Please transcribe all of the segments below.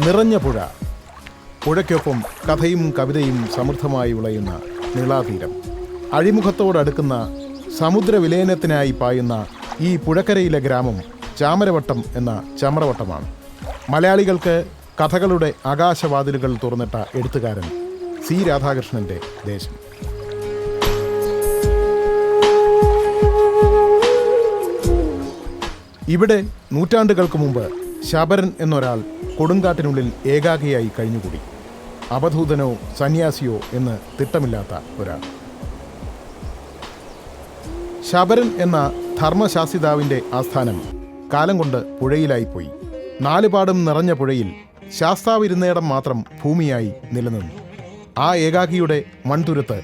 നിറഞ്ഞ പുഴ. പുഴയ്ക്കൊപ്പം കഥയും കവിതയും സമൃദ്ധമായി ഉളയുന്ന നീളാതീരം. അഴിമുഖത്തോടടുക്കുന്ന സമുദ്രവിലയനത്തിനായി പായുന്ന ഈ പുഴക്കരയിലെ ഗ്രാമം ചാമരവട്ടം എന്ന ചമ്രവട്ടമാണ്. മലയാളികൾക്ക് കഥകളുടെ ആകാശവാതിലുകൾ തുറന്നിട്ട എഴുത്തുകാരൻ സി രാധാകൃഷ്ണൻ്റെ ദേശം. ഇവിടെ നൂറ്റാണ്ടുകൾക്ക് മുമ്പ് ശബരൻ എന്നൊരാൾ കൊടുങ്കാട്ടിനുള്ളിൽ ഏകാഗിയായി കഴിഞ്ഞുകൂടി. അവധൂതനോ സന്യാസിയോ എന്ന് തിട്ടമില്ലാത്ത ഒരാൾ. ശബരൻ എന്ന ധർമ്മശാസ്ത്രിതാവിൻ്റെ ആസ്ഥാനം കാലം കൊണ്ട് പുഴയിലായിപ്പോയി. നാലുപാടും നിറഞ്ഞ പുഴയിൽ ശാസ്താവിരുന്നേടം മാത്രം ഭൂമിയായി നിലനിന്നു. ആ ഏകാഗിയുടെ മൺതുരത്ത്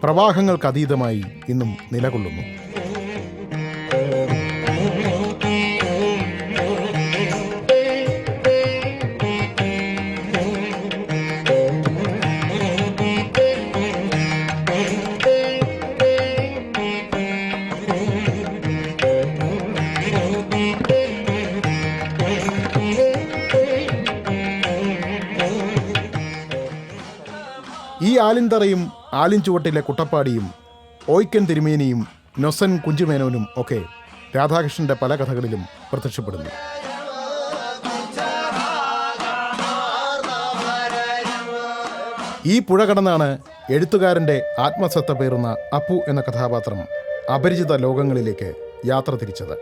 പ്രവാഹങ്ങൾക്കതീതമായി ഇന്നും നിലകൊള്ളുന്നു. ഈ ആലിൻതറയും ആലിൻചുവട്ടിലെ കുട്ടപ്പാടിയും ഓയ്ക്കൻ തിരുമേനിയും നൊസൻ കുഞ്ചുമേനോനും ഒക്കെ രാധാകൃഷ്ണന്റെ പല കഥകളിലും പ്രത്യക്ഷപ്പെടുന്നു. ഈ പുഴ കടന്നാണ് എഴുത്തുകാരൻ്റെ ആത്മസത്ത പേറുന്ന അപ്പു എന്ന കഥാപാത്രം അപരിചിത ലോകങ്ങളിലേക്ക് യാത്ര തിരിച്ചത്.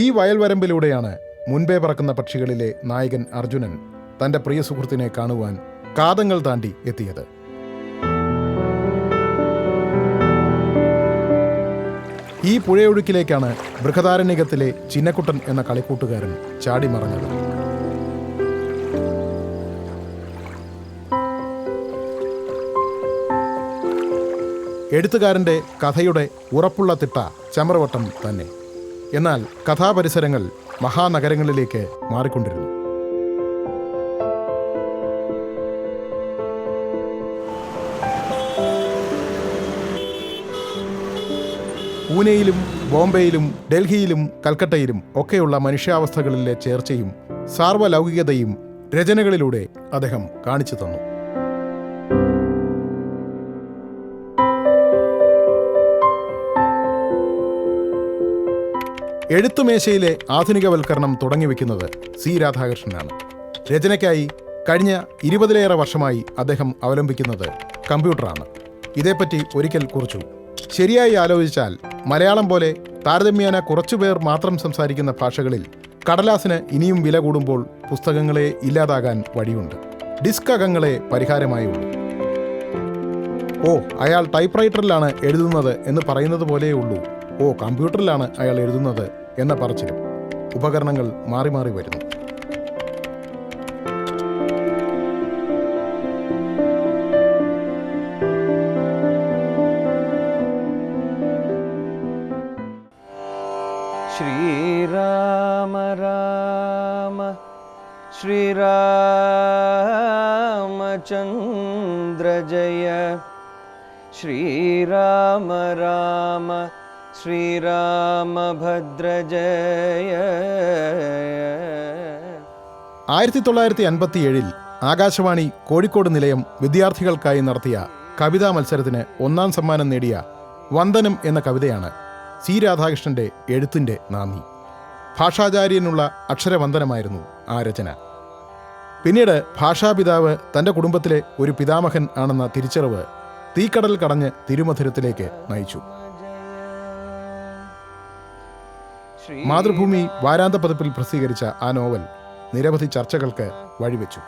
ഈ വയൽവരമ്പിലൂടെയാണ് മുൻപേ പറക്കുന്ന പക്ഷികളിലെ നായകൻ അർജുനൻ തൻ്റെ പ്രിയ സുഹൃത്തിനെ കാണുവാൻ കാതങ്ങൾ താണ്ടി എത്തിയത്. ഈ പുഴയൊഴുക്കിലേക്കാണ് ബൃഹദാരണ്യകത്തിലെ ചിന്നക്കുട്ടൻ എന്ന കളിക്കൂട്ടുകാരൻ ചാടിമറഞ്ഞത്. എഴുത്തുകാരൻ്റെ കഥയുടെ ഉറപ്പുള്ള തിട്ട ചമ്രവട്ടം തന്നെ. എന്നാൽ കഥാപരിസരങ്ങൾ മഹാനഗരങ്ങളിലേക്ക് മാറിക്കൊണ്ടിരുന്നു. പൂനെയിലും ബോംബെയിലും ഡൽഹിയിലും കൽക്കട്ടയിലും ഒക്കെയുള്ള മനുഷ്യാവസ്ഥകളിലെ ചേർച്ചയും സാർവലൗകികതയും രചനകളിലൂടെ അദ്ദേഹം കാണിച്ചു തന്നു. എഴുത്തുമേശയിലെ ആധുനികവൽക്കരണം തുടങ്ങിവെക്കുന്നത് സി രാധാകൃഷ്ണനാണ്. രചനയ്ക്കായി കഴിഞ്ഞ 20-ലേറെ വർഷമായി അദ്ദേഹം അവലംബിക്കുന്നത് കമ്പ്യൂട്ടറാണ്. ഇതേപ്പറ്റി ഒരിക്കൽ കുറിച്ചു, ശരിയായി ആലോചിച്ചാൽ മലയാളം പോലെ താരതമ്യേന കുറച്ചുപേർ മാത്രം സംസാരിക്കുന്ന ഭാഷകളിൽ കടലാസിന് ഇനിയും വില കൂടുമ്പോൾ പുസ്തകങ്ങളെ ഇല്ലാതാകാൻ വഴിയുണ്ട്. ഡിസ്ക് അകങ്ങളെ പരിഹാരമായുള്ളൂ. ഓ, അയാൾ ടൈപ്പ്റൈറ്ററിലാണ് എഴുതുന്നത് എന്ന് പറയുന്നത് പോലെയുള്ളൂ. ഓ, കമ്പ്യൂട്ടറിലാണ് അയാൾ എഴുതുന്നത് എന്ന പറച്ചിലും. ഉപകരണങ്ങൾ മാറി മാറി വരുന്നു. ശ്രീരാമ രാമ ശ്രീരാമചന്ദ്ര ജയ ശ്രീരാമ രാമ ശ്രീരാമഭദ്ര ജയ. 1957 ആകാശവാണി കോഴിക്കോട് നിലയം വിദ്യാർത്ഥികൾക്കായി നടത്തിയ കവിതാ മത്സരത്തിന് 1ാം സമ്മാനം നേടിയ വന്ദനം എന്ന കവിതയാണ് സി രാധാകൃഷ്ണന്റെ എഴുത്തിൻ്റെ നാന്ദി. ഭാഷാചാര്യനുള്ള അക്ഷരവന്ദനമായിരുന്നു ആ രചന. പിന്നീട് ഭാഷാപിതാവ് തൻ്റെ കുടുംബത്തിലെ ഒരു പിതാമഹൻ ആണെന്ന തിരിച്ചറിവ് തീക്കടൽ കടഞ്ഞ് തിരുമധുരത്തിലേക്ക് നയിച്ചു. മാതൃഭൂമി വാരാന്ത പതിപ്പിൽ പ്രസിദ്ധീകരിച്ച ആ നോവൽ നിരവധി ചർച്ചകൾക്ക് വഴിവെച്ചു.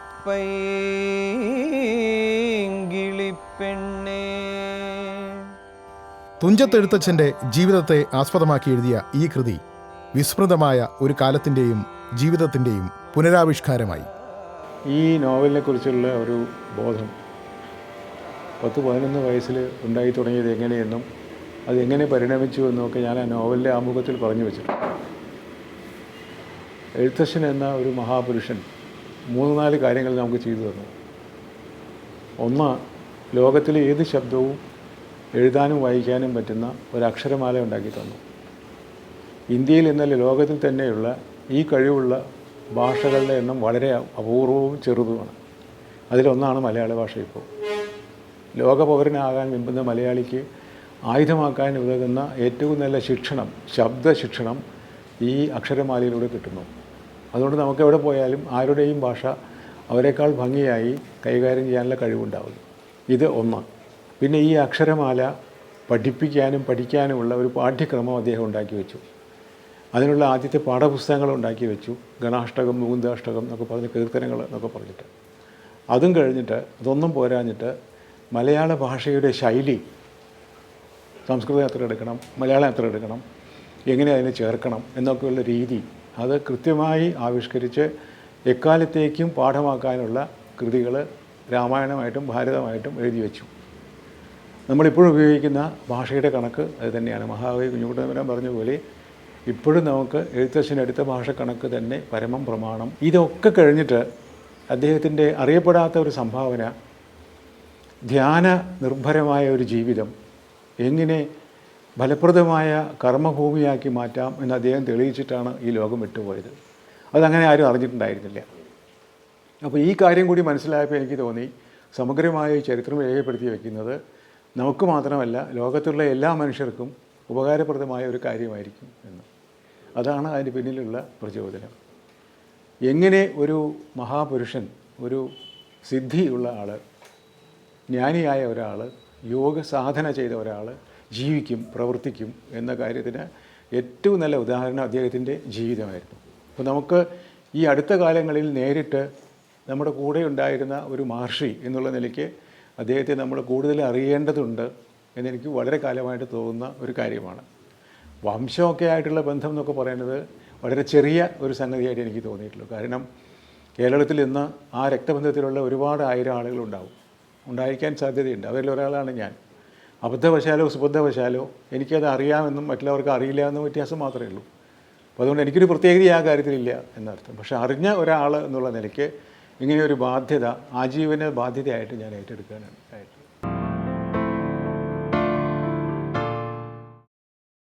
തുഞ്ചത്തെഴുത്തച്ഛൻ്റെ ജീവിതത്തെ ആസ്പദമാക്കി എഴുതിയ ഈ കൃതി വിസ്മൃതമായ ഒരു കാലത്തിൻ്റെയും ജീവിതത്തിൻ്റെയും പുനരാവിഷ്കാരമായി. ഈ നോവലിനെ കുറിച്ചുള്ള ഒരു ബോധം 10-11 വയസ്സിൽ ഉണ്ടായി തുടങ്ങിയത് എങ്ങനെയെന്നും അതെങ്ങനെ പരിണമിച്ചു എന്നൊക്കെ ഞാൻ ആ നോവലിൻ്റെ ആമുഖത്തിൽ പറഞ്ഞു വെച്ചിട്ടുണ്ട്. എഴുത്തച്ഛൻ എന്ന ഒരു മഹാപുരുഷൻ 3-4 കാര്യങ്ങൾ നമുക്ക് ചെയ്തു തന്നു. ഒന്ന്, ലോകത്തിലെ ഏത് ശബ്ദവും എഴുതാനും വായിക്കാനും പറ്റുന്ന ഒരു അക്ഷരമാല ഉണ്ടാക്കി തന്നു. ഇന്ത്യയിൽ എന്നല്ല ലോകത്തിൽ തന്നെയുള്ള ഈ കഴിവുള്ള ഭാഷകളുടെ എണ്ണം വളരെ അപൂർവവും ചെറുതുമാണ്. അതിലൊന്നാണ് മലയാള ഭാഷ. ഇപ്പോൾ ലോക പൗരനാകാൻ വെമ്പുന്ന മലയാളിക്ക് ആയുധമാക്കാൻ ഉതകുന്ന ഏറ്റവും നല്ല ശിക്ഷണം, ശബ്ദ ശിക്ഷണം ഈ അക്ഷരമാലയിലൂടെ കിട്ടുന്നു. അതുകൊണ്ട് നമുക്ക് എവിടെ പോയാലും ആരുടെയും ഭാഷ അവരെക്കാൾ ഭംഗിയായി കൈകാര്യം ചെയ്യാനുള്ള കഴിവുണ്ടാവുന്നു. ഇത് ഒന്ന്. പിന്നെ ഈ അക്ഷരമാല പഠിപ്പിക്കാനും പഠിക്കാനുമുള്ള ഒരു പാഠ്യക്രമം അദ്ദേഹം ഉണ്ടാക്കി വെച്ചു. അതിനുള്ള ആദ്യത്തെ പാഠപുസ്തകങ്ങൾ ഉണ്ടാക്കി വെച്ചു. ഗണാഷ്ടകം, മുകുന്ദാഷ്ടകം എന്നൊക്കെ പറഞ്ഞ് കീർത്തനങ്ങൾ എന്നൊക്കെ പറഞ്ഞിട്ട്. അതും കഴിഞ്ഞിട്ട് അതൊന്നും പോരാഞ്ഞിട്ട് മലയാള ഭാഷയുടെ ശൈലി, സംസ്കൃതം എത്ര എടുക്കണം, മലയാളം എത്ര എടുക്കണം, എങ്ങനെ അതിനെ ചേർക്കണം എന്നൊക്കെയുള്ള രീതി അത് കൃത്യമായി ആവിഷ്കരിച്ച് എക്കാലത്തേക്കും പാഠമാക്കാനുള്ള കൃതികൾ രാമായണമായിട്ടും ഭാരതമായിട്ടും എഴുതി വെച്ചു. നമ്മളിപ്പോഴും ഉപയോഗിക്കുന്ന ഭാഷയുടെ കണക്ക് അത് തന്നെയാണ്. മഹാകവി കുഞ്ഞുകുട്ടൻ പറഞ്ഞ പോലെ ഇപ്പോഴും നമുക്ക് എഴുത്തച്ഛനെടുത്ത ഭാഷ കണക്ക് തന്നെ പരമം പ്രമാണം. ഇതൊക്കെ കഴിഞ്ഞിട്ട് അദ്ദേഹത്തിൻ്റെ അറിയപ്പെടാത്ത ഒരു സംഭാവന, ധ്യാന നിർഭരമായ ഒരു ജീവിതം എങ്ങനെ ഫലപ്രദമായ കർമ്മഭൂമിയാക്കി മാറ്റാം എന്ന് അദ്ദേഹം തെളിയിച്ചിട്ടാണ് ഈ ലോകം വിട്ടുപോയത്. അതങ്ങനെ ആരും അറിഞ്ഞിട്ടുണ്ടായിരുന്നില്ല. അപ്പോൾ ഈ കാര്യം കൂടി മനസ്സിലായപ്പോൾ എനിക്ക് തോന്നി സമഗ്രമായ ചരിത്രം രേഖപ്പെടുത്തി വയ്ക്കുന്നത് നമുക്ക് മാത്രമല്ല ലോകത്തുള്ള എല്ലാ മനുഷ്യർക്കും ഉപകാരപ്രദമായ ഒരു കാര്യമായിരിക്കും എന്ന്. അതാണ് അതിന് പിന്നിലുള്ള പ്രചോദനം. എങ്ങനെ ഒരു മഹാപുരുഷൻ, ഒരു സിദ്ധിയുള്ള ആൾ, ജ്ഞാനിയായ ഒരാൾ, യോഗ സാധന ചെയ്ത ഒരാൾ ജീവിക്കും, പ്രവർത്തിക്കും എന്ന കാര്യത്തിന് ഏറ്റവും നല്ല ഉദാഹരണം അദ്ദേഹത്തിൻ്റെ ജീവിതമായിരുന്നു. അപ്പോൾ നമുക്ക് ഈ അടുത്ത കാലങ്ങളിൽ നേരിട്ട് നമ്മുടെ കൂടെ ഉണ്ടായിരുന്ന ഒരു മഹർഷി എന്നുള്ള നിലയ്ക്ക് അദ്ദേഹത്തെ നമ്മൾ കൂടുതൽ അറിയേണ്ടതുണ്ട് എന്നെനിക്ക് വളരെ കാലമായിട്ട് തോന്നുന്ന ഒരു കാര്യമാണ്. വംശമൊക്കെ ആയിട്ടുള്ള ബന്ധം എന്നൊക്കെ പറയുന്നത് വളരെ ചെറിയ ഒരു സംഗതിയായിട്ട് എനിക്ക് തോന്നിയിട്ടുള്ളൂ. കാരണം കേരളത്തിൽ ഇന്ന് ആ രക്തബന്ധത്തിലുള്ള ഒരുപാട് ആയിരം ആളുകളുണ്ടാവും, ഉണ്ടായിരിക്കാൻ സാധ്യതയുണ്ട്. അവരിൽ ഒരാളാണ് ഞാൻ. അബദ്ധവശാലോ സുബദ്ധവശാലോ എനിക്കത് അറിയാമെന്നും മറ്റുള്ളവർക്ക് അറിയില്ല എന്നും വ്യത്യാസം മാത്രമേ ഉള്ളൂ. അപ്പോൾ അതുകൊണ്ട് എനിക്കൊരു പ്രത്യേകത ആ കാര്യത്തിലില്ല എന്നർത്ഥം. പക്ഷേ അറിഞ്ഞ ഒരാൾ എന്നുള്ള നിലയ്ക്ക് ഇങ്ങനെയൊരു ബാധ്യത ആജീവന ബാധ്യതയായിട്ട് ഞാൻ ഏറ്റെടുക്കാനാണ്.